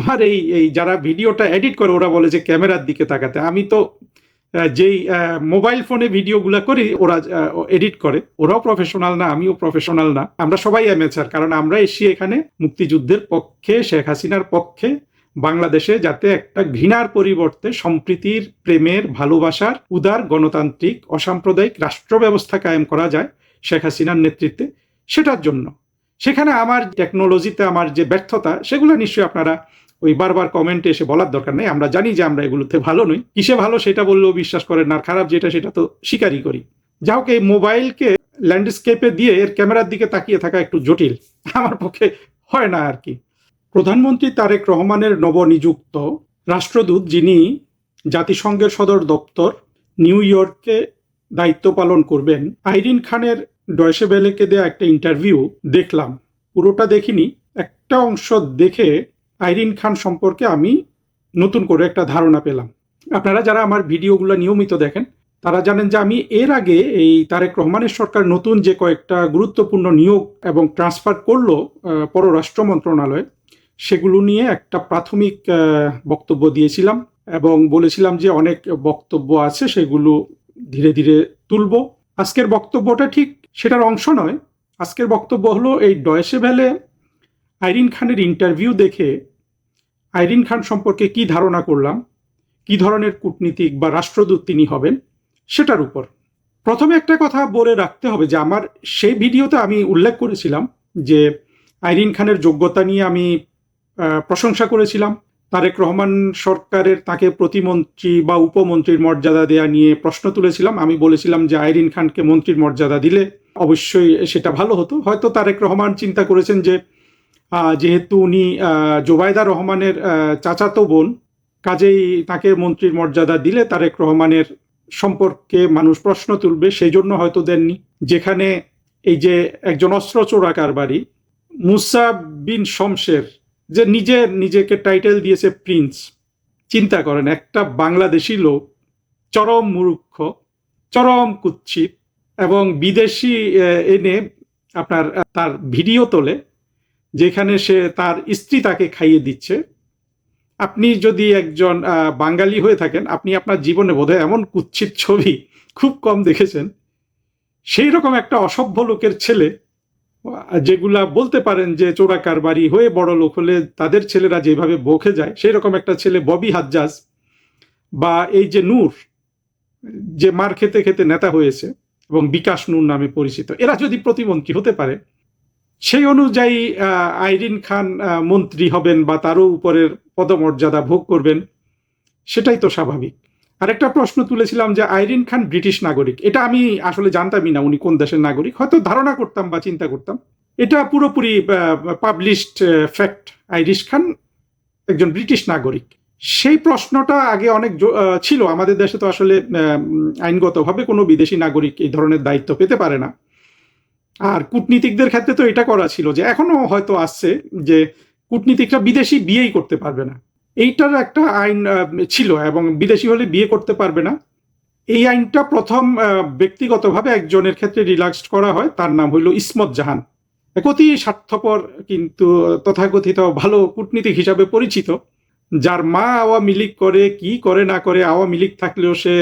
আমার এই এই যারা ভিডিওটা এডিট করে ওরা বলে যে ক্যামেরার দিকে তাকাতে। আমি তো যেই মোবাইল ফোনে ভিডিওগুলো করি ওরা এডিট করে, ওরাও প্রফেশনাল না, আমিও প্রফেশনাল না, আমরা সবাই অ্যামেচার। কারণ আমরা এসে এখানে মুক্তিযুদ্ধের পক্ষে, শেখ হাসিনার পক্ষে, বাংলাদেশে যাতে একটা ঘৃণার পরিবর্তে সম্প্রীতির, প্রেমের, ভালোবাসার, উদার, গণতান্ত্রিক, অসাম্প্রদায়িক রাষ্ট্র ব্যবস্থা কায়েম করা যায় শেখ হাসিনার নেতৃত্বে, সেটার জন্য। সেখানে আমার টেকনোলজিতে আমার যে ব্যর্থতা, সেগুলো নিশ্চয়ই আপনারা ওই বারবার কমেন্টে এসে বলার দরকার নেই। আমরা জানি যে আমরা এগুলোতে ভালো নই, কিসে ভালো সেটা বললেও বিশ্বাস করেন না, আর খারাপ যেটা সেটা তো স্বীকারই করি। যা হোক, এই মোবাইলকে ল্যান্ডস্কেপে দিয়ে এর ক্যামেরার দিকে তাকিয়ে থাকা একটু জটিল, আমার পক্ষে হয় না আর কি। প্রধানমন্ত্রী তারেক রহমানের নবনিযুক্ত রাষ্ট্রদূত, যিনি জাতিসংঘের সদর দপ্তর নিউ ইয়র্কে দায়িত্ব পালন করবেন, আইরিন খানের ডয়েশে ভেলেকে দেয়া একটা ইন্টারভিউ দেখলাম। পুরোটা দেখিনি, একটা অংশ দেখে আইরিন খান সম্পর্কে আমি নতুন করে একটা ধারণা পেলাম। আপনারা যারা আমার ভিডিওগুলো নিয়মিত দেখেন তারা জানেন যে আমি এর আগে এই তারেক রহমানের সরকার নতুন যে কয়েকটা গুরুত্বপূর্ণ নিয়োগ এবং ট্রান্সফার করলো পররাষ্ট্র মন্ত্রণালয়ে, সেগুলো নিয়ে একটা প্রাথমিক বক্তব্য দিয়েছিলাম এবং বলেছিলাম যে অনেক বক্তব্য আছে, সেগুলো ধীরে ধীরে তুলব। আজকের বক্তব্যটা ঠিক সেটার অংশ নয়। আজকের বক্তব্য হলো এই ডয়েশে ভেলে আইরিন খানের ইন্টারভিউ দেখে আইরিন খান সম্পর্কে কি ধারণা করলাম, কি ধরনের কূটনীতিক বা রাষ্ট্রদূত তিনি হবেন, সেটার উপর। প্রথমে একটা কথা বলে রাখতে হবে যে আমার সেই ভিডিওতে আমি উল্লেখ করেছিলাম যে আইরিন খানের যোগ্যতা নিয়ে আমি প্রশংসা করেছিলাম। তারেক রহমান সরকারের তাকে প্রতিমন্ত্রী বা উপমন্ত্রীর মর্যাদা দেয়া নিয়ে প্রশ্ন তুলেছিলাম। আমি বলেছিলাম যে আইরিন খানকে মন্ত্রীর মর্যাদা দিলে অবশ্যই সেটা ভালো হতো। হয়তো তারেক রহমান চিন্তা করেছেন যে যেহেতু উনি জোবায়দা রহমানের চাচাতো বোন, কাজেই তাকে মন্ত্রীর মর্যাদা দিলে তারেক রহমানের সম্পর্কে মানুষ প্রশ্ন তুলবে, সেই জন্য হয়তো দেননি। যেখানে এই যে একজন অস্ত্র চোরা কারবারি মুসা বিন শমশের, যে নিজেকে টাইটেল দিয়েছে প্রিন্স। চিন্তা করেন, একটা বাংলাদেশি লোক, চরম মূর্খ, চরম কুৎসিত, এবং বিদেশি এনে আপনার তার ভিডিও তোলে যেখানে সে তার স্ত্রী তাকে খাইয়ে দিচ্ছে। আপনি যদি একজন বাঙালি হয়ে থাকেন, আপনি আপনার জীবনে বোধহয় এমন কুৎসিত ছবি খুব কম দেখেছেন। সেই রকম একটা অসভ্য লোকের ছেলে, যেগুলা বলতে পারেন যে চোরা কারবারি হয়ে বড় লোক হলে তাদের ছেলেরা যেভাবে বকে যায়, সেই রকম একটা ছেলে ববি হাজ্জাজ, বা এই যে নূর, যে মার খেতে খেতে নেতা হয়েছে এবং বিকাশ নূর নামে পরিচিত, এরা যদি প্রতিমন্ত্রী হতে পারে, সেই অনুযায়ী আইরিন খান মন্ত্রী হবেন বা তারও উপরের পদমর্যাদা ভোগ করবেন, সেটাই তো স্বাভাবিক। আরেকটা প্রশ্ন তুলেছিলাম যে আইরিন খান ব্রিটিশ নাগরিক। এটা আমি আসলে জানতামই না উনি কোন দেশের নাগরিক, হয়তো ধারণা করতাম বা চিন্তা করতাম। এটা পুরোপুরি পাবলিশড ফ্যাক্ট, আইরিশ খান একজন ব্রিটিশ নাগরিক। সেই প্রশ্নটা আগে অনেক ছিল। আমাদের দেশে তো আসলে আইনগতভাবে কোনো বিদেশি নাগরিক এই ধরনের দায়িত্ব পেতে পারে না। আর কূটনীতিকদের ক্ষেত্রে তো এটা করা ছিল, যে এখনো হয়তো আসছে, যে কূটনীতিকরা বিদেশি বিয়েই করতে পারবে না, এইটার একটা আইন ছিল, এবং বিদেশি হলে বিয়ে করতে পারবে না। এই আইনটা প্রথম ব্যক্তিগতভাবে একজনের ক্ষেত্রে রিল্যাক্সড করা হয়, তার নাম হইল ইসমত জাহান। অতি স্বার্থপর কিন্তু তথাকথিত ভালো কূটনীতিক হিসাবে পরিচিত, যার মা আওয়ামী লীগ করে, কি করে না করে, আওয়ামী লীগ থাকলেও সে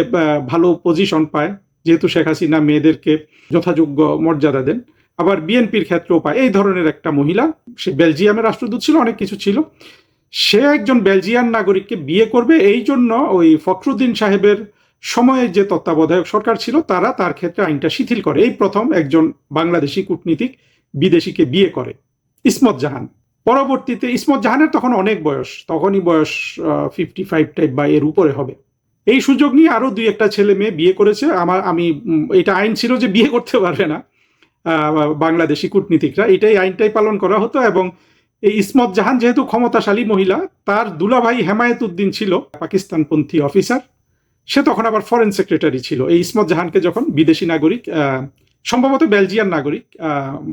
ভালো পজিশন পায়, যেহেতু শেখ হাসিনা মেয়েদেরকে যথাযোগ্য মর্যাদা দেন, আবার বিএনপির ক্ষেত্রেও পায়। এই ধরনের একটা মহিলা, সে বেলজিয়ামের রাষ্ট্রদূত ছিল, অনেক কিছু ছিল। সে একজন বেলজিয়ান নাগরিককে বিয়ে করবে, এই জন্য ওই ফখরুদ্দিন সাহেবের সময়ে যে তত্ত্বাবধায়ক সরকার ছিল তারা তার ক্ষেত্রে আইনটা শিথিল করে। এই প্রথম একজন বাংলাদেশি কূটনীতিক বিদেশিকে বিয়ে করে, ইসমত জাহান। পরবর্তীতে ইসমত জাহানের তখন অনেক বয়স, তখনই বয়স 55 টাইপ বা এর উপরে হবে। এই সুযোগ নিয়ে আরো দুই একটা ছেলে মেয়ে বিয়ে করেছে। আমি এটা আইন ছিল যে বিয়ে করতে পারবে না বাংলাদেশি কূটনীতিকরা, এটাই আইনটাই পালন করা হতো। এবং এই ইসমত জাহান যেহেতু ক্ষমতাশালী মহিলা, তার দুলাভাই হেমায়েত উদ্দিন ছিল পাকিস্তানপন্থী অফিসার, সে তখন আবার ফরেন সেক্রেটারি ছিল। এই ইসমত জাহানকে যখন বিদেশি নাগরিক, সম্ভবত বেলজিয়ান নাগরিক,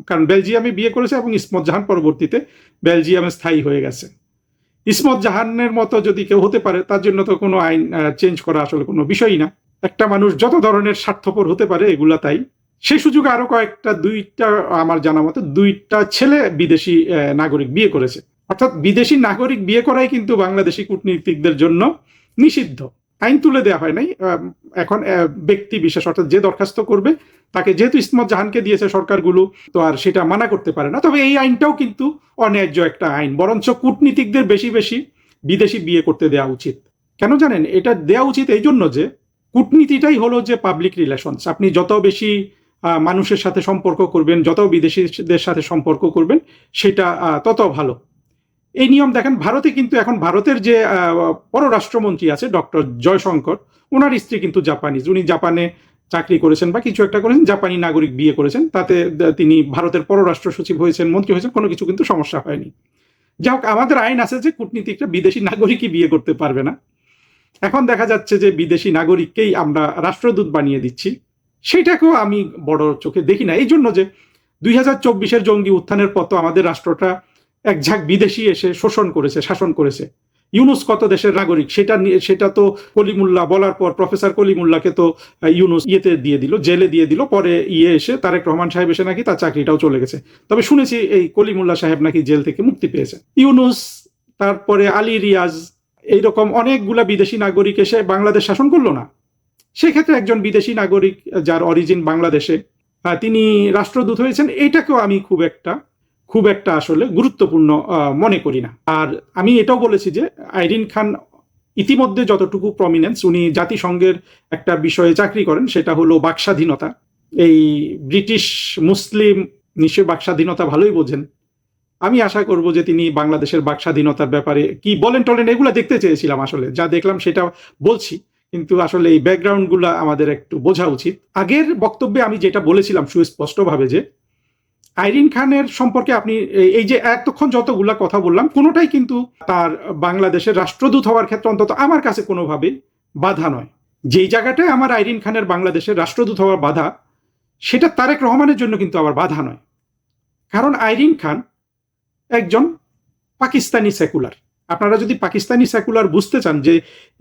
কারণ বেলজিয়ামে বিয়ে করেছে এবং ইসমত জাহান পরবর্তীতে বেলজিয়ামে স্থায়ী হয়ে গেছে। ইসমত জাহানের মতো যদি কেউ হতে পারে, তার জন্য তো কোনো আইন চেঞ্জ করা আসলে কোনো বিষয়ই না। একটা মানুষ যত ধরনের স্বার্থপর হতে পারে, এগুলা তাই। সেই সুযোগে আরো দুইটা আমার জানা মতো দুইটা ছেলে বিদেশি নাগরিক বিয়ে করেছে। অর্থাৎ বিদেশি নাগরিক বিয়ে করাই কিন্তু বাংলাদেশি কূটনীতিকদের জন্য নিষিদ্ধ। আইন তুলে দেওয়া হয় নাই, এখন ব্যক্তি বিশেষ অর্থাৎ যে দরখাস্ত করবে তাকে, যেহেতু ইসমত জাহানকে দিয়েছে সরকারগুলো, তো আর সেটা মানা করতে পারে না। তবে এই আইনটাও কিন্তু অন্যায্য একটা আইন, বরঞ্চ কূটনীতিকদের বেশি বেশি বিদেশি বিয়ে করতে দেওয়া উচিত। কেন জানেন? এটা দেওয়া উচিত এই জন্য যে কূটনীতিটাই হলো যে পাবলিক রিলেশনস। আপনি যত বেশি মানুষের সাথে সম্পর্ক করবেন, যত বিদেশিদের সাথে সম্পর্ক করবেন, সেটা তত ভালো। এই নিয়ম দেখেন ভারতে কিন্তু এখন ভারতের যে পররাষ্ট্রমন্ত্রী আছে ডক্টর জয়শঙ্কর, ওনার স্ত্রী কিন্তু জাপানিজ, উনি জাপানে চাকরি করেছেন বা কিছু একটা করেছেন, জাপানি নাগরিক বিয়ে করেছেন, তাতে তিনি ভারতের পররাষ্ট্র সচিব হয়েছেন, মন্ত্রী হয়েছেন, কোনো কিছু কিন্তু সমস্যা হয়নি। যাই হোক, আমাদের আইন আছে যে কূটনীতিকরা বিদেশি নাগরিকই বিয়ে করতে পারবে না। এখন দেখা যাচ্ছে যে বিদেশি নাগরিককেই আমরা রাষ্ট্রদূত বানিয়ে দিচ্ছি, সেটাকেও আমি বড় চোখে দেখি না। এই জন্য যে 2024-এর জঙ্গি উত্থানের পর তো আমাদের রাষ্ট্রটা এক ঝাঁক বিদেশি এসে শোষণ করেছে, শাসন করেছে। ইউনুস কত দেশের নাগরিক, সেটা তো কলিমুল্লাহ বলার পর, প্রফেসর কলিমুল্লাহকে তো ইউনুস দিয়ে দিল, জেলে দিয়ে দিল। পরে এসে তারেক রহমান সাহেব এসে নাকি তার চাকরিটাও চলে গেছে। তবে শুনেছি এই কলিমুল্লাহ সাহেব নাকি জেল থেকে মুক্তি পেয়েছে। ইউনুস, তারপরে আলী রিয়াজ, এইরকম অনেকগুলা বিদেশি নাগরিক এসে বাংলাদেশ শাসন করলো না? সেক্ষেত্রে একজন বিদেশি নাগরিক যার অরিজিন বাংলাদেশে, তিনি রাষ্ট্রদূত হয়েছেন, এটাকেও আমি খুব একটা আসলে গুরুত্বপূর্ণ মনে করি না। আর আমি এটাও বলেছি যে আইরিন খান ইতিমধ্যে যতটুকু প্রমিনেন্স, উনি জাতিসংঘের একটা বিষয়ে চাকরি করেন, সেটা হলো বাকস্বাধীনতা। এই ব্রিটিশ মুসলিম নিশ্চয়ই বাকস্বাধীনতা ভালোই বোঝেন। আমি আশা করব যে তিনি বাংলাদেশের বাকস্বাধীনতার ব্যাপারে কি বলেন টলেন, এগুলো দেখতে চেয়েছিলাম। আসলে যা দেখলাম সেটা বলছি, কিন্তু আসলে এই ব্যাকগ্রাউন্ডগুলো আমাদের একটু বোঝা উচিত। আগের বক্তব্যে আমি যেটা বলেছিলাম সুস্পষ্টভাবে, যে আইরিন খানের সম্পর্কে আপনি এই যে এতক্ষণ যতগুলা কথা বললাম, কোনোটাই কিন্তু তার বাংলাদেশের রাষ্ট্রদূত হওয়ার ক্ষেত্রে অন্তত আমার কাছে কোনোভাবে বাধা নয়। যেই জায়গাটায় আমার আইরিন খানের বাংলাদেশের রাষ্ট্রদূত হওয়ার বাধা, সেটা তারেক রহমানের জন্য কিন্তু আবার বাধা নয়। কারণ আইরিন খান একজন পাকিস্তানি সেকুলার। আপনারা যদি পাকিস্তানি সেকুলার বুঝতে চান, যে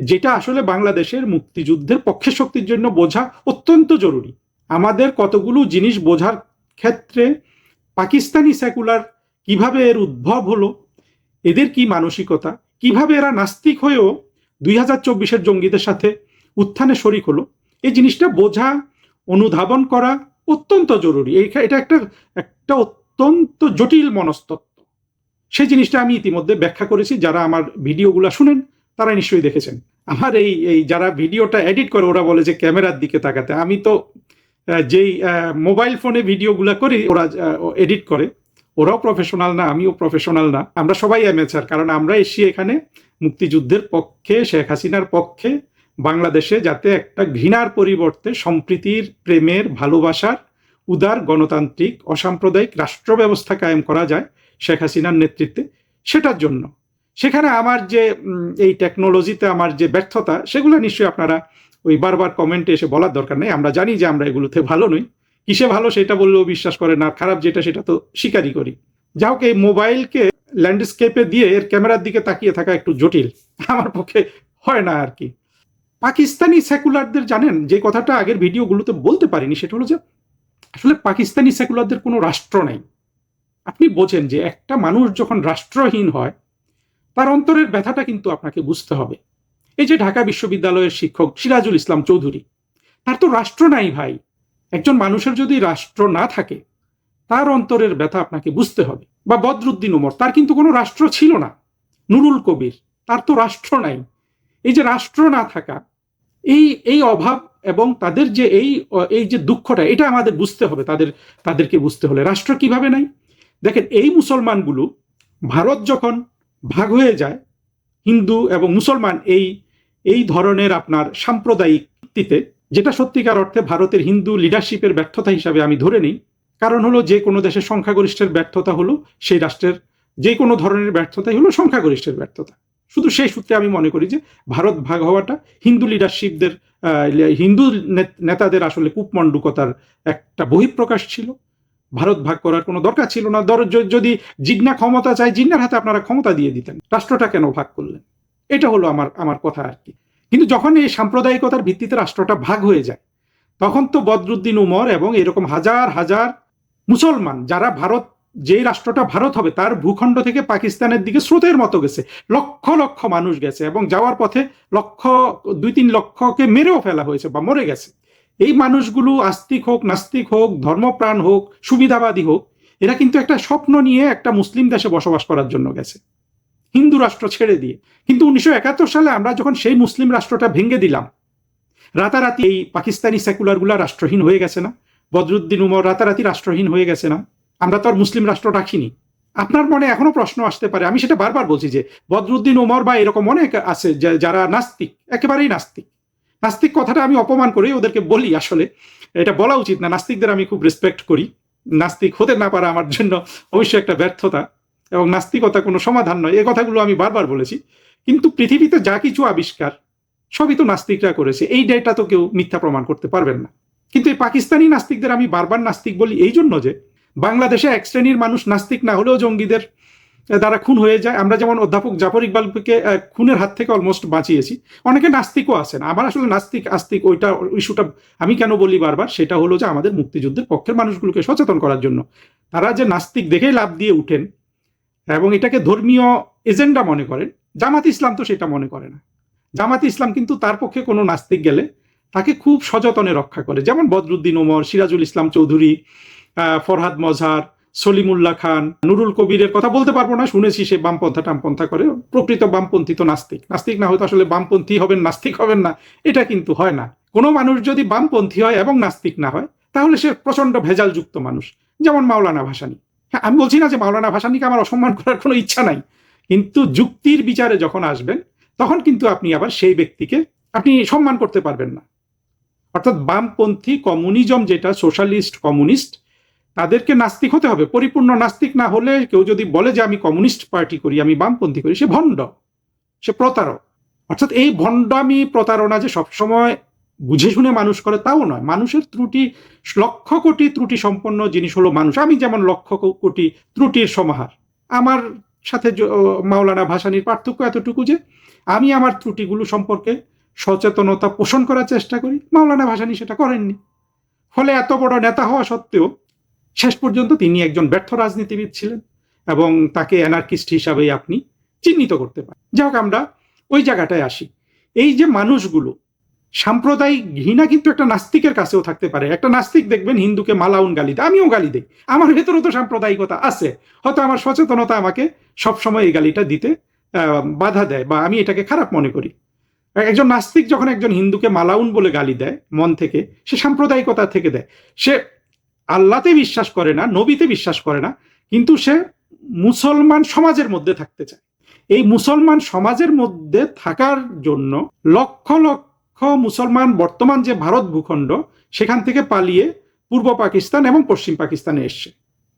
যেটা আসলে বাংলাদেশের মুক্তিযুদ্ধের পক্ষে শক্তির জন্য বোঝা অত্যন্ত জরুরি, আমাদের কতগুলো জিনিস বোঝার ক্ষেত্রে পাকিস্তানি সেকুলার কিভাবে এর উদ্ভব হলো, এদের কি মানসিকতা, কিভাবে এরা নাস্তিক হয়েও 2024-এর জঙ্গিদের সাথে উত্থানে শরিক হলো, এই জিনিসটা বোঝা, অনুধাবন করা অত্যন্ত জরুরি। এটা একটা অত্যন্ত জটিল মনস্তত্ত্ব। সেই জিনিসটা আমি ইতিমধ্যে ব্যাখ্যা করেছি। যারা আমার ভিডিওগুলো শুনেন তারা নিশ্চয়ই দেখেছেন। আমার এই যারা ভিডিওটা এডিট করে ওরা বলে যে ক্যামেরার দিকে তাকাতে। আমি তো যেই মোবাইল ফোনে ভিডিওগুলো করি, ওরা এডিট করে, ওরাও প্রফেশনাল না, আমিও প্রফেশনাল না, আমরা সবাই অ্যামেচার। কারণ আমরা এসে এখানে মুক্তিযুদ্ধের পক্ষে, শেখ হাসিনার পক্ষে, বাংলাদেশে যাতে একটা ঘৃণার পরিবর্তে সম্প্রীতির, প্রেমের, ভালোবাসার, উদার, গণতান্ত্রিক, অসাম্প্রদায়িক রাষ্ট্র ব্যবস্থা কায়েম করা যায় শেখ হাসিনার নেতৃত্বে, সেটার জন্য। সেখানে আমার যে এই টেকনোলজিতে আমার যে ব্যর্থতা, সেগুলো নিশ্চয়ই আপনারা ওই বারবার কমেন্টে এসে বলার দরকার নেই। আমরা জানি যে আমরা এগুলোতে ভালো নই। কিসে ভালো সেটা বললেও বিশ্বাস করে না, খারাপ যেটা সেটা তো স্বীকারই করি। যা হোক, এই মোবাইলকে ল্যান্ডস্কেপে দিয়ে এর ক্যামেরার দিকে তাকিয়ে থাকা একটু জটিল, আমার পক্ষে হয় না আর কি। পাকিস্তানি সেকুলারদের জানেন যে কথাটা আগের ভিডিওগুলোতে বলতে পারিনি, সেটা হলো যে আসলে পাকিস্তানি সেকুলারদের কোনো রাষ্ট্র নেই। আপনি বোঝেন যে একটা মানুষ যখন রাষ্ট্রহীন হয়, তার অন্তরের ব্যথাটা কিন্তু আপনাকে বুঝতে হবে। এই যে ঢাকা বিশ্ববিদ্যালয়ের শিক্ষক সিরাজুল ইসলাম চৌধুরী, তার তো রাষ্ট্র নাই ভাই। একজন মানুষের যদি রাষ্ট্র না থাকে, তার অন্তরের ব্যথা আপনাকে বুঝতে হবে। বা বদরুদ্দিন উমর, তার কিন্তু কোনো রাষ্ট্র ছিল না। নুরুল কবির, তার তো রাষ্ট্র নাই। এই যে রাষ্ট্র না থাকা, এই অভাব এবং তাদের যে এই যে দুঃখটা, এটা আমাদের বুঝতে হবে। তাদেরকে বুঝতে হলে রাষ্ট্র কিভাবে নাই। দেখেন, এই মুসলমানগুলো ভারত যখন ভাগ হয়ে যায়, হিন্দু এবং মুসলমান এই ধরনের আপনার সাম্প্রদায়িক ভিত্তিতে, যেটা সত্যিকার অর্থে ভারতের হিন্দু লিডারশিপের ব্যর্থতা হিসাবে আমি ধরে নিই। কারণ হলো, যে কোনো দেশের সংখ্যাগরিষ্ঠের ব্যর্থতা হলো সেই রাষ্ট্রের, যে কোনো ধরনের ব্যর্থতাই হলো সংখ্যাগরিষ্ঠের ব্যর্থতা। শুধু সেই সূত্রে আমি মনে করি যে ভারত ভাগ হওয়াটা হিন্দু লিডারশিপদের, হিন্দু নেতাদের আসলে কূপমণ্ডুকতার একটা বহিঃপ্রকাশ ছিল। ভারত ভাগ করার কোনো দরকার ছিল না। যদি জিন্না ক্ষমতা চায়, জিন্নার হাতে আপনারা ক্ষমতা দিয়ে দিতেন, রাষ্ট্রটা কেন ভাগ করলেন? এটা হলো আমার কথা আর কি। কিন্তু যখন এই সাম্প্রদায়িকতার ভিত্তিতে রাষ্ট্রটা ভাগ হয়ে যায়, তখন তো বদরুদ্দিন উমর এবং এরকম হাজার হাজার মুসলমান, যারা ভারত যেই রাষ্ট্রটা ভারত হবে তার ভূখণ্ড থেকে পাকিস্তানের দিকে স্রোতের মতো গেছে, লক্ষ লক্ষ মানুষ গেছে এবং যাওয়ার পথে 2-3 লক্ষকে মেরেও ফেলা হয়েছে বা মরে গেছে। এই মানুষগুলো আস্তিক হোক, নাস্তিক হোক, ধর্মপ্রাণ হোক, সুবিধাবাদী হোক, এরা কিন্তু একটা স্বপ্ন নিয়ে একটা মুসলিম দেশে বসবাস করার জন্য গেছে, হিন্দু রাষ্ট্র ছেড়ে দিয়ে। কিন্তু 1971 সালে আমরা যখন সেই মুসলিম রাষ্ট্রটা ভেঙে দিলাম, রাতারাতি এই পাকিস্তানি সেকুলারগুলা রাষ্ট্রহীন হয়ে গেছে না? বদরুদ্দিন উমর রাতারাতি রাষ্ট্রহীন হয়ে গেছে না? আমরা তো আর মুসলিম রাষ্ট্র রাখিনি। আপনার মনে এখনো প্রশ্ন আসতে পারে, আমি সেটা বারবার বলছি যে বদরুদ্দিন উমর বা এরকম অনেক আছে যারা নাস্তিক, একেবারেই নাস্তিক। নাস্তিক কথাটা আমি অপমান করি, ওদেরকে বলি, আসলে এটা বলা উচিত না। নাস্তিকদের আমি খুব রেসপেক্ট করি। নাস্তিক হতে না পারা আমার জন্য অবশ্যই একটা ব্যর্থতা, এবং নাস্তিকতা কোনো সমাধান নয়, এই কথাগুলো আমি বারবার বলেছি। কিন্তু পৃথিবীতে যা কিছু আবিষ্কার সবই তো নাস্তিকরা করেছে, এই ডেটা তো কেউ মিথ্যা প্রমাণ করতে পারবেন না। কিন্তু এই পাকিস্তানি নাস্তিকদের আমি বারবার নাস্তিক বলি এই জন্য যে বাংলাদেশে এক শ্রেণীর মানুষ নাস্তিক না হলেও জঙ্গিদের দ্বারা খুন হয়ে যায়। আমরা যেমন অধ্যাপক জাফর ইকবালকে খুনের হাত থেকে অলমোস্ট বাঁচিয়েছি, অনেকে নাস্তিকও আছেন। আমার আসলে নাস্তিক আস্তিক ওইটা ইস্যুটা আমি কেন বলি বারবার, সেটা হলো যে আমাদের মুক্তিযুদ্ধের পক্ষের মানুষগুলোকে সচেতন করার জন্য। তারা যে নাস্তিক দেখেই লাভ দিয়ে উঠেন এবং এটাকে ধর্মীয় এজেন্ডা মনে করেন, জামাত ইসলাম তো সেটা মনে করে না। জামাত ইসলাম কিন্তু তার পক্ষে কোনো নাস্তিক গেলে তাকে খুব সযতনে রক্ষা করে, যেমন বদরুদ্দিন ওমর, সিরাজুল ইসলাম চৌধুরী, ফরহাদ মজহার, সলিমুল্লাহ খান, নুরুল কবিরের কথা বলতে পারবো না, শুনেছি সে বামপন্থা টামপন্থা করে। প্রকৃত বামপন্থী তো নাস্তিক, নাস্তিক না হয়তো আসলে বামপন্থী হবেন নাস্তিক হবেন না, এটা কিন্তু হয় না। কোনো মানুষ যদি বামপন্থী হয় এবং নাস্তিক না হয় তাহলে সে প্রচন্ড ভেজালযুক্ত মানুষ, যেমন মাওলানা ভাসানী। হ্যাঁ, আমি বলছি না যে মাওলানা ভাসানীকে আমার অসম্মান করার কোনো ইচ্ছা নাই, কিন্তু যুক্তির বিচারে যখন আসবেন তখন কিন্তু আপনি আবার সেই ব্যক্তিকে আপনি সম্মান করতে পারবেন না। অর্থাৎ বামপন্থী কমিউনিজম, যেটা সোশ্যালিস্ট কমিউনিস্ট, তাদেরকে নাস্তিক হতে হবে। পরিপূর্ণ নাস্তিক না হলে কেউ যদি বলে যে আমি কমিউনিস্ট পার্টি করি, আমি বামপন্থী করি, সে ভণ্ড, সে প্রতারক। অর্থাৎ এই ভণ্ডামি প্রতারণা যে সবসময় বুঝে শুনে মানুষ করে তাও নয়। মানুষের ত্রুটি, লক্ষ কোটি ত্রুটি সম্পন্ন জিনিস হলো মানুষ। আমি যেমন লক্ষ কোটি ত্রুটির সমাহার। আমার সাথে মাওলানা ভাসানীর পার্থক্য এতটুকু যে আমি আমার ত্রুটিগুলো সম্পর্কে সচেতনতা পোষণ করার চেষ্টা করি, মাওলানা ভাসানী সেটা করেননি। ফলে এত বড় নেতা হওয়া সত্ত্বেও শেষ পর্যন্ত তিনি একজন ব্যর্থ রাজনীতিবিদ ছিলেন এবং তাকে অ্যানার্কিস্ট হিসাবেই আপনি চিহ্নিত করতে পারেন। যাই হোক, আমরা ওই জায়গাটায় আসি। এই যে মানুষগুলো, সাম্প্রদায়িক ঘৃণা কিন্তু একটা নাস্তিকের কাছেও থাকতে পারে। একটা নাস্তিক দেখবেন হিন্দুকে মালাউন গালি দেয়, আমিও গালি দিই, আমার ভেতরেও তো সাম্প্রদায়িকতা আছে। হয়তো আমার সচেতনতা আমাকে সবসময় এই গালিটা দিতে বাধা দেয় বা আমি এটাকে খারাপ মনে করি। একজন নাস্তিক যখন একজন হিন্দুকে মালাউন বলে গালি দেয় মন থেকে, সে সাম্প্রদায়িকতা থেকে দেয়। সে আল্লাহতে বিশ্বাস করে না, নবীতে বিশ্বাস করে না, কিন্তু সে মুসলমান সমাজের মধ্যে থাকতে চায়। এই মুসলমান সমাজের মধ্যে থাকার জন্য লক্ষ লক্ষ মুসলমান বর্তমান যে ভারত ভূখণ্ড, সেখান থেকে পালিয়ে পূর্ব পাকিস্তান এবং পশ্চিম পাকিস্তানে এসছে।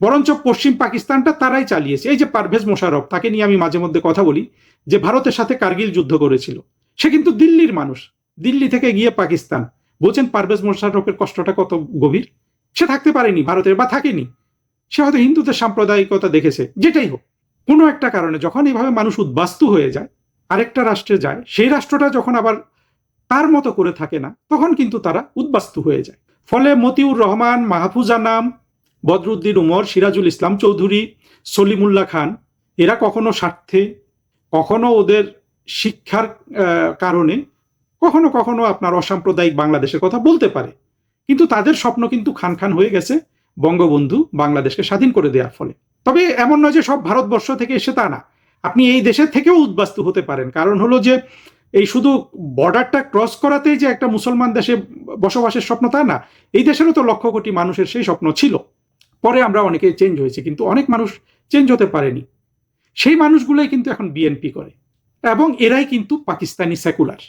বরঞ্চ পশ্চিম পাকিস্তানটা তারাই চালিয়েছে। এই যে পারভেজ মোশাররফ, তাকে নিয়ে আমি মাঝে মধ্যে কথা বলি, যে ভারতের সাথে কার্গিল যুদ্ধ করেছিল, সে কিন্তু দিল্লির মানুষ। দিল্লি থেকে গিয়ে পাকিস্তান, বলছেন পারভেজ মোশাররফের কষ্টটা কত গভীর। সে থাকতে পারেনি ভারতের, বা থাকেনি, সে হয়তো হিন্দুদের সাম্প্রদায়িকতা দেখেছে। যেটাই হোক, কোনো একটা কারণে যখন এইভাবে মানুষ উদ্বাস্তু হয়ে যায়, আরেকটা রাষ্ট্রে যায়, সেই রাষ্ট্রটা যখন আবার তার মতো করে থাকে না, তখন কিন্তু তারা উদ্বাস্তু হয়ে যায়। ফলে মতিউর রহমান, মাহফুজা নাম, বদরুদ্দিন উমর, সিরাজুল ইসলাম চৌধুরী, সলিমুল্লাহ খান, এরা কখনো স্বার্থে, কখনো ওদের শিক্ষার কারণে, কখনো কখনো আপনার অসাম্প্রদায়িক বাংলাদেশের কথা বলতে পারে, কিন্তু তাদের স্বপ্ন কিন্তু খান খান হয়ে গেছে বঙ্গবন্ধু বাংলাদেশকে স্বাধীন করে দেওয়ার ফলে। তবে এমন নয় যে সব ভারতবর্ষ থেকে এসে, তা না। আপনি এই দেশের থেকেও উদ্বাস্তু হতে পারেন। কারণ হলো যে এই শুধু বর্ডারটা ক্রস করাতেই যে একটা মুসলমান দেশে বসবাসের স্বপ্ন, তা না। এই দেশেরও তো লক্ষ কোটি মানুষের সেই স্বপ্ন ছিল। পরে আমরা অনেকে চেঞ্জ হয়েছে, কিন্তু অনেক মানুষ চেঞ্জ হতে পারেনি। সেই মানুষগুলোই কিন্তু এখন বিএনপি করে, এবং এরাই কিন্তু পাকিস্তানি সেকুলার।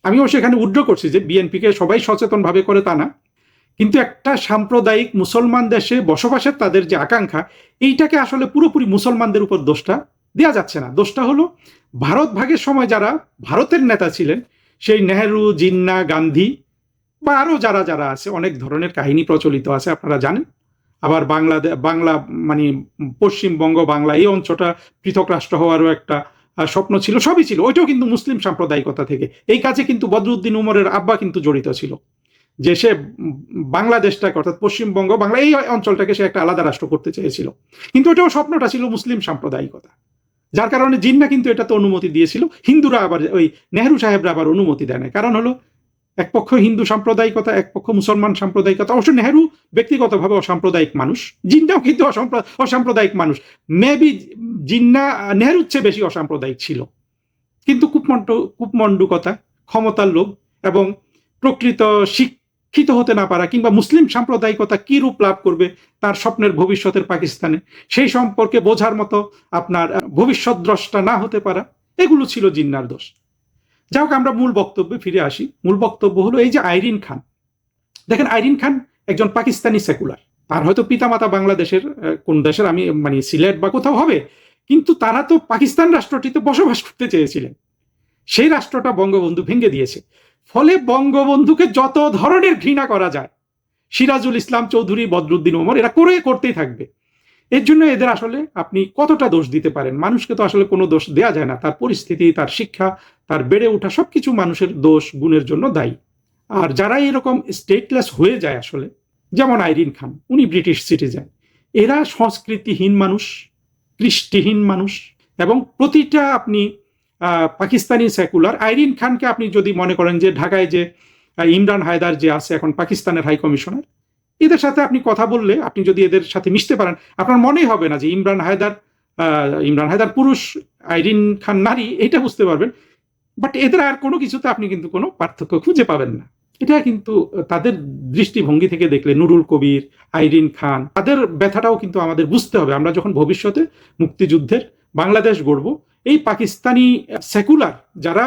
আমিও সেখানে উদ্র করছি যে বিএনপিকে সবাই সচেতনভাবে করে, তা না, কিন্তু একটা সাম্প্রদায়িক মুসলমান দেশে বসবাসের তাদের যে আকাঙ্ক্ষা, এইটাকে আসলে পুরোপুরি মুসলমানদের উপর দোষটা দেওয়া যাচ্ছে না। দোষটা হলো ভারত ভাগের সময় যারা ভারতের নেতা ছিলেন, সেই নেহেরু, জিন্না, গান্ধী বা আরও যারা যারা আছে, অনেক ধরনের কাহিনী প্রচলিত আছে, আপনারা জানেন। আবার বাংলা মানে পশ্চিমবঙ্গ, বাংলা, এই অঞ্চলটা পৃথক রাষ্ট্র হওয়ারও একটা স্বপ্ন ছিল, সবই ছিল। ওইটাও কিন্তু মুসলিম সাম্প্রদায়িকতা থেকে। এই কাজে কিন্তু বদরুদ্দিন উমরের আব্বা কিন্তু জড়িত ছিল। যে সে বাংলাদেশটাকে অর্থাৎ পশ্চিমবঙ্গ বাংলা এই অঞ্চলটাকে সে একটা আলাদা রাষ্ট্র করতে চেয়েছিল, কিন্তু ওটাও স্বপ্নটা ছিল মুসলিম সাম্প্রদায়িকতা, যার কারণে জিন্না কিন্তু এটাতে অনুমতি দিয়েছিল। হিন্দুরা আবার ওই নেহরু সাহেবরা আবার অনুমতি দেয় না, কারণ হলো এক পক্ষ হিন্দু সাম্প্রদায়িকতা, এক পক্ষ মুসলমান সাম্প্রদায়িকতা। অবশ্য নেহরু ব্যক্তিগতভাবে অসাম্প্রদায়িক মানুষ, জিন্নাও কিন্তু অসাম্প্রদায়িক মানুষ। মেবি জিন্না নেহরুর চেয়ে বেশি অসাম্প্রদায়িক ছিল, কিন্তু কূপমণ্ডুকতা, ক্ষমতার লোভ এবং প্রকৃত শিক্ষিত হতে না পারা কিংবা মুসলিম সাম্প্রদায়িকতা কি রূপ লাভ করবে তার স্বপ্নের ভবিষ্যতের পাকিস্তানে, সেই সম্পর্কে বোঝার মতো আপনার ভবিষ্যৎ দ্রষ্টা না হতে পারা, এগুলো ছিল জিন্নার দোষ। যাই হোক, আমরা মূল বক্তব্যে ফিরে আসি। মূল বক্তব্য হলো এই যে আইরিন খান, দেখেন আইরিন খান একজন পাকিস্তানি সেকুলার, তার হয়তো পিতামাতা বাংলাদেশের কোন দেশের আমি মানে সিলেট বা কোথাও হবে, কিন্তু তারা তো পাকিস্তান রাষ্ট্রটিতে বসবাস করতে চেয়েছিলেন। সেই রাষ্ট্রটা বঙ্গবন্ধু ভেঙে দিয়েছে, ফলে বঙ্গবন্ধুকে যত ধরনের ঘৃণা করা যায় সিরাজুল ইসলাম চৌধুরী, বদরুদ্দিন ওমর এরা করতেই থাকবে। এর জন্য এদের আসলে আপনি কতটা দোষ দিতে পারেন? মানুষকে তো আসলে কোনো দোষ দেয়া যায় না, তার পরিস্থিতি, তার শিক্ষা, তার বেড়ে ওঠা সবকিছু মানুষের দোষ গুণের জন্য দায়ী। আর যারা এরকম স্টেটলেস হয়ে যায় আসলে, যেমন আইরিন খান, উনি ব্রিটিশ সিটিজেন, এরা সংস্কৃতিহীন মানুষ, কৃষ্টিহীন মানুষ। এবং প্রতিটা আপনি পাকিস্তানি সেকুলার, আইরিন খানকে আপনি যদি মনে করেন যে ঢাকায় যে ইমরান হায়দার যে আছে এখন পাকিস্তানের হাই কমিশনার, এদের সাথে আপনি কথা বললে, আপনি যদি এদের সাথে মিশতে পারেন, আপনার মনেই হবে না যে ইমরান হায়দার পুরুষ, আইরিন খান নারী, এটা বুঝতে পারবেন। বাট এদের আর কোনো কিছুতে আপনি কিন্তু কোনো পার্থক্য খুঁজে পাবেন না। এটা কিন্তু তাদের দৃষ্টিভঙ্গি থেকে দেখলে, নুরুল কবির, আইরিন খান, তাদের ব্যথাটাও কিন্তু আমাদের বুঝতে হবে। আমরা যখন ভবিষ্যতে মুক্তিযুদ্ধের বাংলাদেশ গড়ব, এই পাকিস্তানি সেকুলার যারা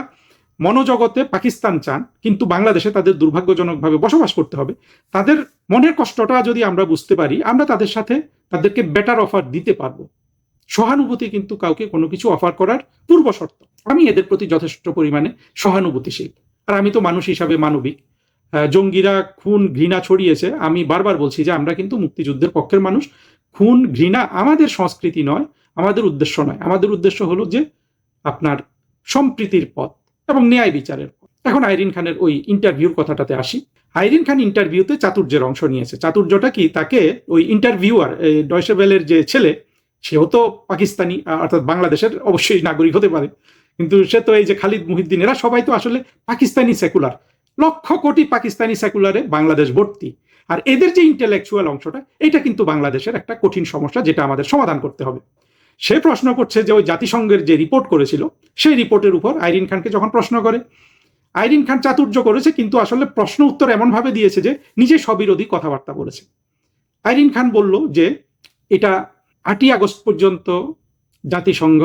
মনোজগতে পাকিস্তান চান কিন্তু বাংলাদেশে তাদের দুর্ভাগ্যজনকভাবে বসবাস করতে হবে, তাদের মনের কষ্টটা যদি আমরা বুঝতে পারি, আমরা তাদের সাথে তাদেরকে বেটার অফার দিতে পারবো। সহানুভূতি কিন্তু কাউকে কোনো কিছু অফার করার পূর্ব শর্ত। আমি এদের প্রতি যথেষ্ট পরিমাণে সহানুভূতিশীল, আর আমি তো মানুষ হিসাবে মানবিক। জঙ্গিরা খুন ঘৃণা ছড়িয়েছে, আমি বারবার বলছি যে আমরা কিন্তু মুক্তিযুদ্ধের পক্ষের মানুষ। খুন ঘৃণা আমাদের সংস্কৃতি নয়, আমাদের উদ্দেশ্য নয়। আমাদের উদ্দেশ্য হলো যে আপনার সম্প্রীতির পথ এবং ন্যায় বিচারের পথ। এখন আইরিন খানের ওই ইন্টারভিউর কথাটাতে আসি। আইরিন খান ইন্টারভিউতে চাতুর্যের অংশ নিয়েছে। চাতুর্যটা কি? তাকে ওই ইন্টারভিউয়ার, ডয়চে ভেলের যে ছেলে, সেও তো পাকিস্তানি, অর্থাৎ বাংলাদেশের অবশ্যই নাগরিক হতে পারে, কিন্তু সে তো এই যে খালিদ মুহিউদ্দিন, এরা সবাই তো আসলে পাকিস্তানি সেকুলার। লক্ষ কোটি পাকিস্তানি সেকুলারে বাংলাদেশ ভর্তি। আর এদের যে ইন্টেলেকচুয়াল অংশটা, এটা কিন্তু বাংলাদেশের একটা কঠিন সমস্যা, যেটা আমাদের সমাধান করতে হবে। সে প্রশ্ন করছে যে ওই জাতিসংঘের যে রিপোর্ট করেছিল, সেই রিপোর্টের উপর আইরিন খানকে যখন প্রশ্ন করে, আইরিন খান চাতুর্য করেছে, কিন্তু আসলে প্রশ্ন উত্তর এমনভাবে দিয়েছে যে নিজে স্ববিরোধী কথাবার্তা বলেছে। আইরিন খান বলল যে এটা 8ই আগস্ট পর্যন্ত জাতিসংঘ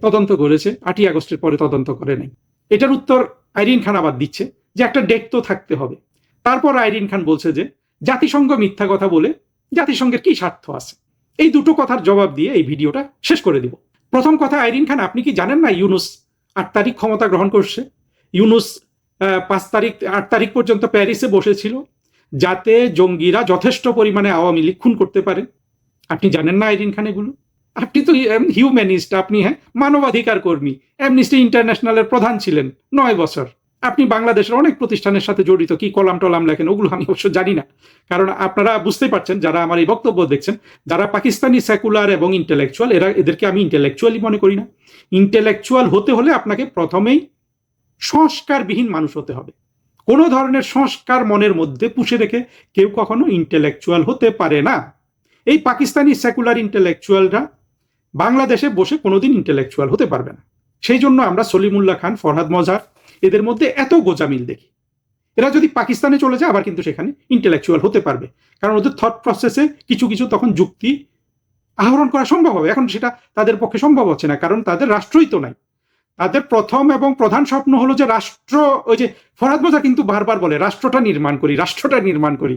তদন্ত করেছে, 8ই আগস্টের পরে তদন্ত করে নাই। এটার উত্তর আইরিন খান আবার দিচ্ছে যে একটা ডেট তো থাকতে হবে। তারপর আইরিন খান বলছে যে জাতিসংঘ মিথ্যা কথা বলে জাতিসংঘের কি স্বার্থ আছে। এই দুটো কথার জবাব দিয়ে এই ভিডিওটা শেষ করে দিব। প্রথম কথা, আইরিন খান, আপনি কি জানেন না ইউনুস 8 তারিখ ক্ষমতা গ্রহণ করছে? ইউনুস 8 তারিখ পর্যন্ত প্যারিসে বসেছিল যাতে জঙ্গিরা যথেষ্ট পরিমাণে আওয়ামী লীগ খুন করতে পারে। আপনি জানেন না আইরিন খান এগুলো? আপনি তো হিউম্যানিস্ট, আপনি মানবাধিকার কর্মী, অ্যামনিস্টি ইন্টারন্যাশনালের প্রধান ছিলেন 9 বছর। আপনি বাংলাদেশের অনেক প্রতিষ্ঠানের সাথে জড়িত, কি কলাম টলাম লেখেন ওগুলো আমি অবশ্য জানি না, কারণ আপনারা বুঝতে পারছেন যারা আমার এই বক্তব্য দেখছেন, যারা পাকিস্তানি সেকুলার এবং ইন্টেলেকচুয়াল, এদেরকে আমি ইন্টেলেকচুয়ালি মনে করি না। ইন্টেলেকচুয়াল হতে হলে আপনাকে প্রথমেই সংস্কারবিহীন মানুষ হতে হবে। কোনো ধরনের সংস্কার মনের মধ্যে পুষে রেখে কেউ কখনো ইন্টেলেকচুয়াল হতে পারে না। এই পাকিস্তানি সেকুলার ইন্টেলেকচুয়ালরা বাংলাদেশে বসে কোনোদিন ইন্টেলেকচুয়াল হতে পারবে না। সেই জন্য আমরা সলিমুল্লাহ খান, ফরহাদ মজার, এদের মধ্যে এত গোজামিল দেখি। এরা যদি পাকিস্তানে চলে যায় আবার কিন্তু সেখানে ইন্টেলেকচুয়াল হতে পারবে, কারণ ওদের থট প্রসেসে কিছু কিছু তখন যুক্তি আহরণ করা সম্ভব হবে। এখন সেটা তাদের পক্ষে সম্ভব হচ্ছে না, কারণ তাদের রাষ্ট্রই তো নাই। তাদের প্রথম এবং প্রধান স্বপ্ন হলো যে রাষ্ট্র, ওই যে ফরহাদ মজার কিন্তু বারবার বলে রাষ্ট্রটা নির্মাণ করি, রাষ্ট্রটা নির্মাণ করি।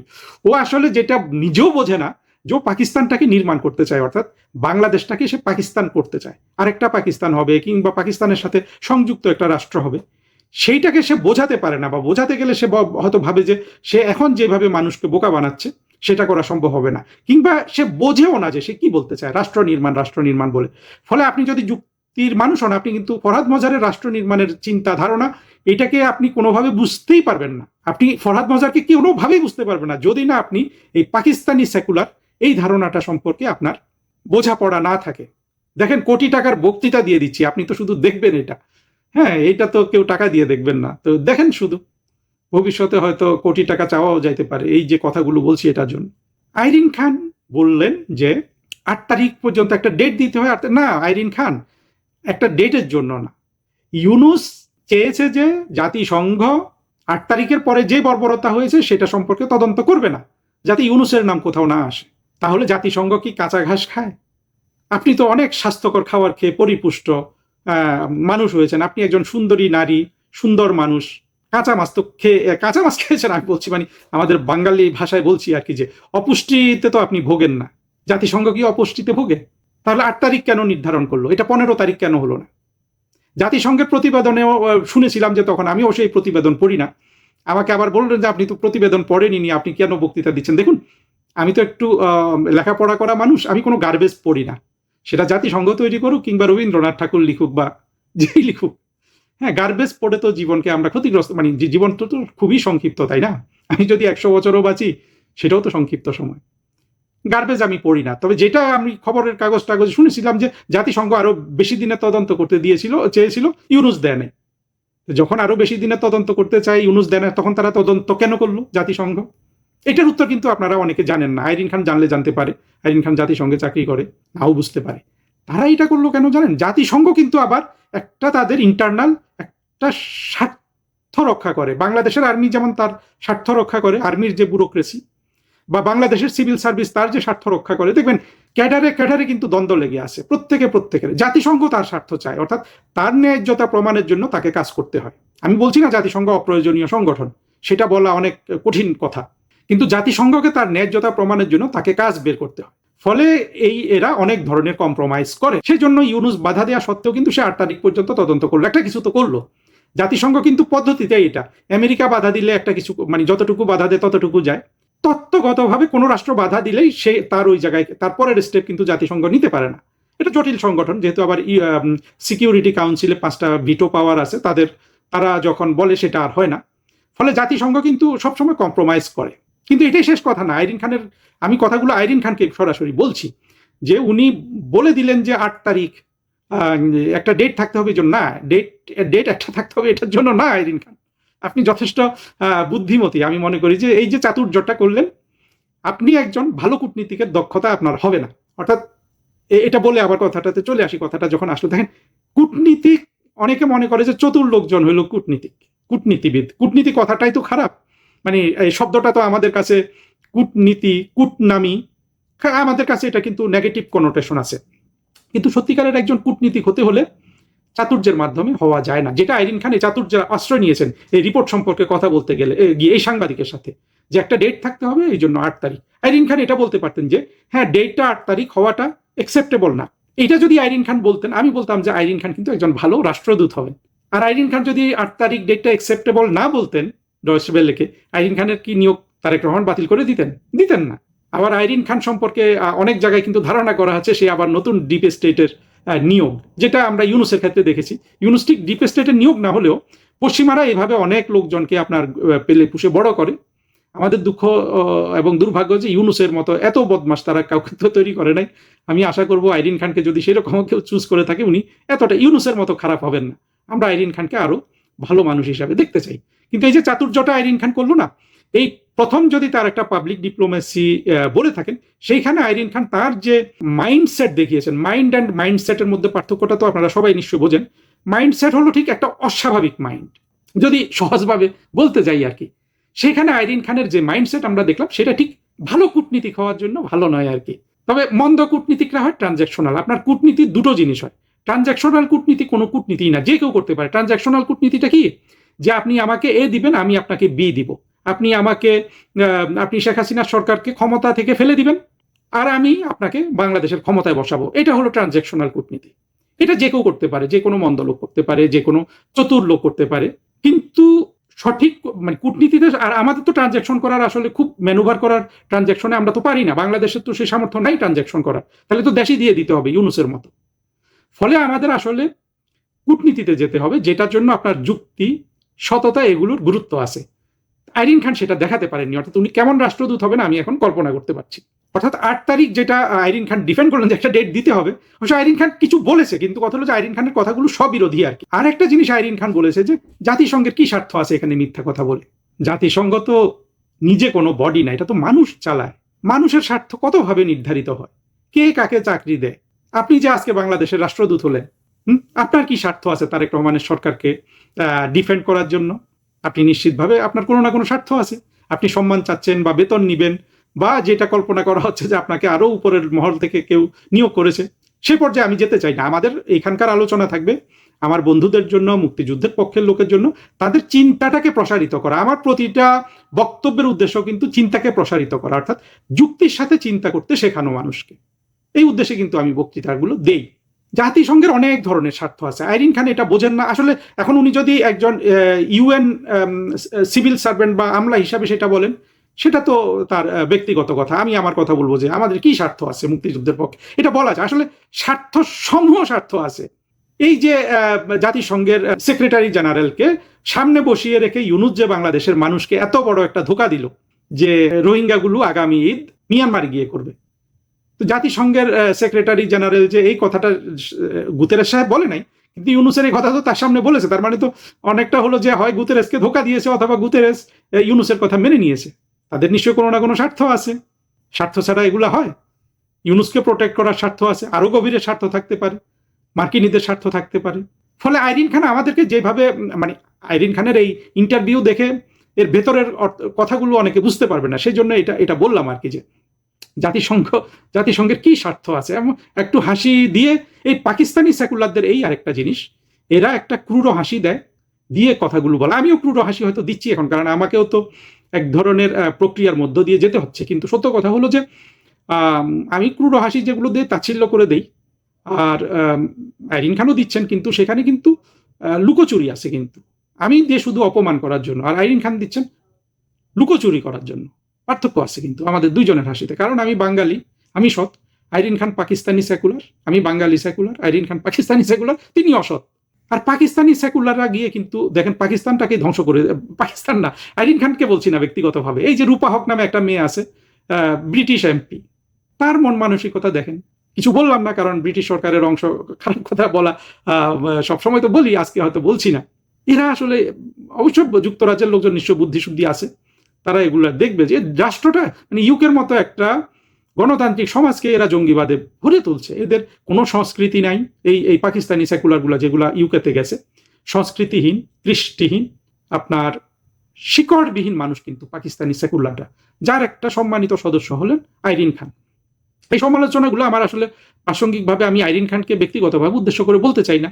ও আসলে যেটা নিজেও বোঝে না, যে পাকিস্তানটাকে নির্মাণ করতে চায়, অর্থাৎ বাংলাদেশটাকে সে পাকিস্তান করতে চায়, আরেকটা পাকিস্তান হবে কিংবা পাকিস্তানের সাথে সংযুক্ত একটা রাষ্ট্র হবে। সেইটাকে সে বোঝাতে পারে না, বা বোঝাতে গেলে সে হয়তো ভাবে যে সে এখন যেভাবে মানুষকে বোকা বানাচ্ছে সেটা করা সম্ভব হবে না, কিংবা সে বোঝেও না যে সে কি বলতে চায়, রাষ্ট্র নির্মাণ বলে। ফলে আপনি যদি যুক্তির মানুষ হন, আপনি কিন্তু ফরহাদ মজারের রাষ্ট্র নির্মাণের চিন্তা ধারণা এটাকে আপনি কোনোভাবে বুঝতেই পারবেন না। আপনি ফরহাদ মজারকে কোনোভাবেই বুঝতে পারবেন না যদি না আপনি এই পাকিস্তানি সেকুলার এই ধারণাটা সম্পর্কে আপনার বোঝাপড়া না থাকে। দেখেন, কোটি টাকার বক্তৃতা দিয়ে দিচ্ছি, আপনি তো শুধু দেখবেন এটা। হ্যাঁ, এটা তো কেউ টাকা দিয়ে দেখবেন না, তো দেখেন শুধু। ভবিষ্যতে হয়তো কোটি টাকা চাওয়াও যাইতে পারে এই যে কথাগুলো বলছি এটার জন্য। আইরিন খান বললেন যে ৮ তারিখ পর্যন্ত একটা ডেট দিতে হয়। না আইরিন খান, একটা ডেটের জন্য না। ইউনুস চেয়েছে যে জাতিসংঘ ৮ তারিখের পরে যে বর্বরতা হয়েছে সেটা সম্পর্কে তদন্ত করবে না, যাতে ইউনুসের নাম কোথাও না আসে। তাহলে জাতিসংঘ কি কাঁচা ঘাস খায়? আপনি তো অনেক স্বাস্থ্যকর খাবার খেয়ে পরিপুষ্ট মানুষ হয়েছেন, আপনি একজন সুন্দরী নারী, সুন্দর মানুষ। কাঁচা মাছ তো কাঁচা মাছ খেয়েছেন আমি বলছি, মানে আমাদের বাঙালি ভাষায় বলছি আর কি, যে অপুষ্টিতে তো আপনি ভোগেন না। জাতিসংঘ কি অপুষ্টিতে ভোগে? তাহলে ৮ তারিখ কেন নির্ধারণ করলো? এটা ১৫ তারিখ কেন হলো না? জাতিসংঘের প্রতিবেদনেও শুনেছিলাম যে, তখন আমিও সেই প্রতিবেদন পড়ি না। আমাকে আবার বললেন যে আপনি তো প্রতিবেদন পড়েনি, আপনি কেন বক্তৃতা দিচ্ছেন? দেখুন, আমি তো একটু লেখাপড়া করা মানুষ, আমি কোনো গার্বেজ পড়ি না। সেটা জাতিসংঘ তৈরি করুক কিংবা রবীন্দ্রনাথ ঠাকুর লিখুক বা যেই লিখুক। হ্যাঁ, গার্বেজ পড়ে তো জীবনকে আমরা ক্ষতিগ্রস্ত, মানে জীবন তো খুবই সংক্ষিপ্ত, তাই না? আমি যদি ১০০ বছরও বাঁচি সেটাও তো সংক্ষিপ্ত সময়। গার্বেজ আমি পড়ি না। তবে যেটা আমি খবরের কাগজ শুনেছিলাম যে জাতিসংঘ আরো বেশি দিনে তদন্ত করতে চেয়েছিল, ইউনুস দেয় নাই। যখন আরো বেশি দিনে তদন্ত করতে চায়, ইউনুস দেয় না, তখন তারা তদন্ত কেন করলো জাতিসংঘ? এটার উত্তর কিন্তু আপনারা অনেকে জানেন না। আইরিন খান জানলে জানতে পারে, আইরিন খান জাতিসংঘে চাকরি করে, নাও বুঝতে পারে। তারা এটা করলো কেন জানেন? জাতিসংঘ কিন্তু আবার একটা তাদের ইন্টারনাল একটা স্বার্থ রক্ষা করে। বাংলাদেশের আর্মি যেমন তার স্বার্থ রক্ষা করে, আর্মির যে ব্যুরোক্রেসি, বা বাংলাদেশের সিভিল সার্ভিস তার যে স্বার্থ রক্ষা করে, দেখবেন ক্যাডারে কিন্তু দ্বন্দ্ব লেগে আছে প্রত্যেকের। জাতিসংঘ তার স্বার্থ চায়, অর্থাৎ তার ন্যায্যতা প্রমাণের জন্য তাকে কাজ করতে হয়। আমি বলছি না জাতিসংঘ অপ্রয়োজনীয় সংগঠন, সেটা বলা অনেক কঠিন কথা, কিন্তু জাতিসংঘকে তার ন্যায্যতা প্রমাণের জন্য তাকে কাজ বের করতে হয়। ফলে এরা অনেক ধরনের কম্প্রোমাইজ করে। সেই জন্য ইউনুস বাধা দেওয়া সত্ত্বেও কিন্তু সে ৮ তারিখ পর্যন্ত তদন্ত করলো, একটা কিছু তো করলো। জাতিসংঘ কিন্তু পদ্ধতিতে এটা, আমেরিকা বাধা দিলে একটা কিছু, মানে যতটুকু বাধা দেয় ততটুকু যায়। তত্ত্বগতভাবে কোনো রাষ্ট্র বাধা দিলেই সে তার ওই জায়গায় তারপরের স্টেপ কিন্তু জাতিসংঘ নিতে পারে না। এটা জটিল সংগঠন, যেহেতু আবার সিকিউরিটি কাউন্সিলে ৫টা ভিটো পাওয়ার আছে তারা যখন বলে সেটা আর হয় না। ফলে জাতিসংঘ কিন্তু সবসময় কম্প্রোমাইজ করে। কিন্তু এটাই শেষ কথা না। আইরিন খানের, আমি কথাগুলো আইরিন খানকে সরাসরি বলছি, যে উনি বলে দিলেন যে ৮ তারিখ একটা ডেট থাকতে হবে, না ডেট একটা থাকতে হবে এটার জন্য না। আইরিন খান, আপনি যথেষ্ট বুদ্ধিমতী। আমি মনে করি যে এই যে চাতুর্যটা করলেন, আপনি একজন ভালো কূটনীতিকের দক্ষতা আপনার হবে না। অর্থাৎ এটা বলে আবার কথাটাতে চলে আসি, কথাটা যখন আসলো, দেখেন কূটনীতিক, অনেকে মনে করে যে চতুর লোকজন হইল কূটনীতিবিদ। কূটনীতি কথাটাই তো খারাপ, মানে এই শব্দটা তো আমাদের কাছে কূটনীতি, কূটনামি, আমাদের কাছে এটা কিন্তু নেগেটিভ কনোটেশন আছে। কিন্তু সত্যিকারের একজন কূটনীতিক হতে হলে চাতুর্যের মাধ্যমে হওয়া যায় না, যেটা আইরিন খান এই চাতুর্যের আশ্রয় নিয়েছেন এই রিপোর্ট সম্পর্কে কথা বলতে গেলে গিয়ে এই সাংবাদিকের সাথে, যে একটা ডেট থাকতে হবে, এই জন্য ৮ তারিখ। আইরিন খান এটা বলতে পারতেন যে হ্যাঁ, ডেটটা ৮ তারিখ হওয়াটা অ্যাকসেপ্টেবল না। এটা যদি আইরিন খান বলতেন, আমি বলতাম যে আইরিন খান কিন্তু একজন ভালো রাষ্ট্রদূত হবেন। আর আইরিন খান যদি ৮ তারিখ ডেটটা অ্যাকসেপ্টেবল না বলতেন ডয়েচে ওয়েলেকে, আইরিন খানের কি নিয়োগ তারেক রহমান বাতিল করে দিতেন না। আবার আইরিন খান সম্পর্কে অনেক জায়গায় কিন্তু ধারণা করা হচ্ছে সে আবার নতুন ডিপ স্টেটের নিয়োগ, যেটা আমরা ইউনুসের ক্ষেত্রে দেখেছি। ইউনুস ঠিক ডিপ স্টেটের নিয়োগ না হলেও পশ্চিমারা এভাবে অনেক লোকজনকে আপনার পেলে পুষে বড় করে। আমাদের দুঃখ এবং দুর্ভাগ্য যে ইউনুসের মতো এত বদমাস তারা কাউকে তো তৈরি করে নাই। আমি আশা করবো আইরিন খানকে যদি সেরকম কেউ চুজ করে থাকে, উনি এতটা ইউনুসের মতো খারাপ হবেন না। আমরা আইরিন খানকে আরো ভালো মানুষ হিসাবে দেখতে চাই। কিন্তু এই যে চাতুর্যটা আইরিন খান করলো না, এই প্রথম যদি তার একটা পাবলিক ডিপ্লোমেসি বলে থাকেন, সেইখানে আইরিন খান তার যে মাইন্ডসেট দেখিয়েছেন, মাইন্ড অ্যান্ড মাইন্ডসেটের মধ্যে পার্থক্যটা তো আপনারা সবাই নিশ্চয়ই বোঝেন। মাইন্ডসেট হলো ঠিক একটা অস্বাভাবিক মাইন্ড, যদি সহজভাবে বলতে যাই আর কি। সেখানে আইরিন খানের যে মাইন্ডসেট আমরা দেখলাম, সেটা ঠিক ভালো কূটনীতিক হওয়ার জন্য ভালো নয় আর কি। তবে মন্দ কূটনীতিকরা হয় ট্রানজ্যাকশনাল। আপনার কূটনীতি দুটো জিনিস হয়। ট্রানজ্যাকশনাল কূটনীতি কোনো কূটনীতি না, যে কেউ করতে পারে। ট্রানজ্যাকশনাল কূটনীতিটা কি? যে আপনি আমাকে এ দিবেন, আমি আপনাকে বি দিব। আপনি শেখ হাসিনা সরকারকে ক্ষমতা থেকে ফেলে দিবেন, আর আমি আপনাকে বাংলাদেশের ক্ষমতায় বসাবো। এটা হলো ট্রানজ্যাকশনাল কূটনীতি। এটা যে কেউ করতে পারে, যে কোনো মন্দ লোক করতে পারে, যে কোনো চতুর লোক করতে পারে। কিন্তু সঠিক মানে কূটনীতিতে, আর আমাদের তো ট্রানজ্যাকশন করার আসলে খুব ম্যানুভার করার ট্রানজ্যাকশনে আমরা তো পারি না। বাংলাদেশের তো সেই সামর্থ্য নাই ট্রানজ্যাকশন করার, তাহলে তো দেশই দিয়ে দিতে হবে ইউনুসের মতো। ফলে আমাদের আসলে কূটনীতিতে যেতে হবে, যেটার জন্য আপনার যুক্তি, সততা, এগুলোর গুরুত্ব আছে। আইরিন খান সেটা দেখাতে পারেননি, অর্থাৎ উনি কেমন রাষ্ট্রদূত হবেন আমি এখন কল্পনা করতে পারছি। অর্থাৎ 8 তারিখ যেটা আইরিন খান ডিফেন্ড করলেন যে একটা ডেট দিতে হবে, অবশ্য আইরিন খান কিছু বলেছে, কিন্তু কথা হলো যে আইরিন খানের কথাগুলো স্ববিরোধী আর কি। আর একটা জিনিস আইরিন খান বলেছে যে জাতিসংঘের কি স্বার্থ আছে এখানে মিথ্যা কথা বলে। জাতিসংঘ তো নিজে কোনো বডি না, এটা তো মানুষ চালায়। মানুষের স্বার্থ কতভাবে নির্ধারিত হয়, কে কাকে চাকরি দেয়। আপনি যে আজকে বাংলাদেশের রাষ্ট্রদূত হলেন, আপনার কি স্বার্থ আছে তারেক রহমানের সরকারকে ডিফেন্ড করার জন্য? আপনি নিশ্চিতভাবে আপনার কোনো না কোনো স্বার্থ আছে। আপনি সম্মান চাচ্ছেন বা বেতন নিবেন, বা যেটা কল্পনা করা হচ্ছে যে আপনাকে আরো উপরের মহল থেকে কেউ নিয়োগ করেছে, সে পর্যায়ে আমি যেতে চাই না। আমাদের এখানকার আলোচনা থাকবে আমার বন্ধুদের জন্য, মুক্তিযুদ্ধের পক্ষের লোকের জন্য, তাদের চিন্তাটাকে প্রসারিত করা। আমার প্রতিটা বক্তব্যের উদ্দেশ্য কিন্তু চিন্তাকে প্রসারিত করা, অর্থাৎ যুক্তির সাথে চিন্তা করতে শেখানো মানুষকে। এই উদ্দেশ্যে কিন্তু আমি বক্তৃতাগুলো দেই। জাতিসংঘের অনেক ধরনের স্বার্থ আছে, আইরিন খান এটা বোঝেন না আসলে। এখন উনি যদি একজন ইউএন সিভিল সার্ভেন্ট বা আমলা হিসাবে সেটা বলেন, সেটা তো তার ব্যক্তিগত কথা। আমি আমার কথা বলবো যে আমাদের কি স্বার্থ আছে মুক্তিযুদ্ধের পক্ষে, এটা বলা যায়। আসলে স্বার্থ সমূহ স্বার্থ আছে। এই যে জাতিসংঘের সেক্রেটারি জেনারেলকে সামনে বসিয়ে রেখে ইউনুস যে বাংলাদেশের মানুষকে এত বড় একটা ধোঁকা দিল যে রোহিঙ্গাগুলো আগামী ঈদ মিয়ানমারে গিয়ে করবে, তো জাতিসংঘের সেক্রেটারি জেনারেল যে এই কথাটা গুতেরেস সাহেব বলে নাই, কিন্তু ইউনুসের এই কথা তো তার সামনে বলেছে। তার মানে তো অনেকটা হলো যে হয় গুতেরেসকে ধোকা দিয়েছে অথবা গুতেরেস ইউনুসের কথা মেনে নিয়েছে। তাদের নিশ্চয়ই কোনো না কোনো স্বার্থ আছে, স্বার্থ ছাড়া এগুলা হয়? ইউনুসকে প্রোটেক্ট করার স্বার্থ আছে, আরো গভীরে স্বার্থ থাকতে পারে, মার্কিনীদের স্বার্থ থাকতে পারে। ফলে আইরিন খান আমাদেরকে যেভাবে, মানে আইরিন খানের এই ইন্টারভিউ দেখে এর ভেতরের কথাগুলো অনেকে বুঝতে পারবে না, সেই জন্য এটা বললাম আর কি, যে জাতিসংঘের কি স্বার্থ আছে। এবং একটু হাসি দিয়ে এই পাকিস্তানি সেকুলারদের এই আরেকটা জিনিস, এরা একটা ক্রূর হাসি দেয়, দিয়ে কথাগুলো বলে। আমিও ক্রূর হাসি হয়তো দিচ্ছি এখন, কারণ আমাকেও তো এক ধরনের প্রক্রিয়ার মধ্য দিয়ে যেতে হচ্ছে। কিন্তু সত্য কথা হলো যে আমি ক্রূর হাসি যেগুলো দিয়ে তাচ্ছিল্য করে দেই, আর আইরিন খানও দিচ্ছেন, কিন্তু সেখানে কিন্তু লুকোচুরি আছে। কিন্তু আমি দিয়ে শুধু অপমান করার জন্য, আর আইরিন খান দিচ্ছেন লুকোচুরি করার জন্য। পার্থক্য আছে কিন্তু আমাদের দুইজনের হাসিতে, কারণ আমি বাঙালি, আমি সৎ, আইরিন খান পাকিস্তানি সেকুলার। আমি বাঙালি সেকুলার, আইরিন খান পাকিস্তানি সেকুলার, তিনি অসৎ। আর পাকিস্তানি সেকুলাররা গিয়ে কিন্তু দেখেন পাকিস্তানটাকে ধ্বংস করে, পাকিস্তান না, আইরিন খানকে বলছি না ব্যক্তিগতভাবে, এই যে রূপা হক নামে একটা মেয়ে আছে, ব্রিটিশ এমপি, তার মন মানসিকতা দেখেন। কিছু বললাম না, কারণ ব্রিটিশ সরকারের অংশ, খারাপ কথা বলা সবসময় তো বলি, আজকে হয়তো বলছি না। এরা আসলে অবশ্য যুক্তরাজ্যের লোকজন নিশ্চয় বুদ্ধি শুদ্ধি আছে, তারা এগুলো দেখবে যে রাষ্ট্রটা, মানে ইউকের মতো একটা গণতান্ত্রিক সমাজকে এরা জঙ্গিবাদে ভরে তুলছে। এদের কোনো সংস্কৃতি নাই। এই পাকিস্তানি সেকুলারগুলা যেগুলা ইউকেতে গেছে, সংস্কৃতিহীন, কৃষ্টিহীন, আপনার শিকড়বিহীন মানুষ কিন্তু পাকিস্তানি সেকুলাররা, যার একটা সম্মানিত সদস্য হলেন আইরিন খান। এই সমালোচনাগুলো আমার আসলে প্রাসঙ্গিকভাবে, আমি আইরিন খানকে ব্যক্তিগতভাবে উদ্দেশ্য করে বলতে চাই না।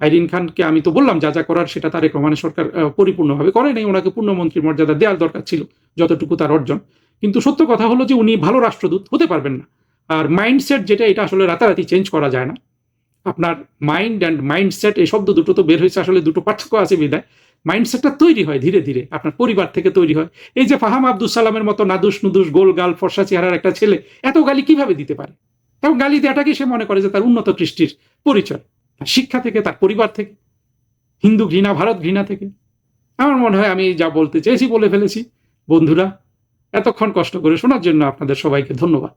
আইরিন খানকে আমি তো বললাম যা যা করার সেটা তারেক রহমানের সরকার পরিপূর্ণভাবে করে নাই। ওনাকে পূর্ণমন্ত্রীর মর্যাদা দেওয়ার দরকার ছিল, যতটুকু তার অর্জন। কিন্তু সত্য কথা হলো যে উনি ভালো রাষ্ট্রদূত হতে পারবেন না। আর মাইন্ডসেট যেটা, এটা আসলে রাতারাতি চেঞ্জ করা যায় না। আপনার মাইন্ড অ্যান্ড মাইন্ডসেট, এই শব্দ দুটো তো বের হয়েছে, আসলে দুটো পার্থক্য আছে বিদায়। মাইন্ডসেটটা তৈরি হয় ধীরে ধীরে, আপনার পরিবার থেকে তৈরি হয়। এই যে ফাহাম আব্দুল সালামের মতো নাদুস নুদুস গোল গাল ফর্সা চেহারার একটা ছেলে এত গালি কিভাবে দিতে পারে? এবং গালি দেওয়াটাকে সে মনে করে যে তার উন্নত কৃষ্টির পরিচয়, শিক্ষা থেকে, তার পরিবার থেকে, হিন্দু ঘৃণা, ভারত ঘৃণা থেকে। আমার মনে হয় আমি যা বলতে চেয়েছি বলে ফেলেছি। বন্ধুরা, এতক্ষণ কষ্ট করে শোনার জন্য আপনাদের সবাইকে ধন্যবাদ।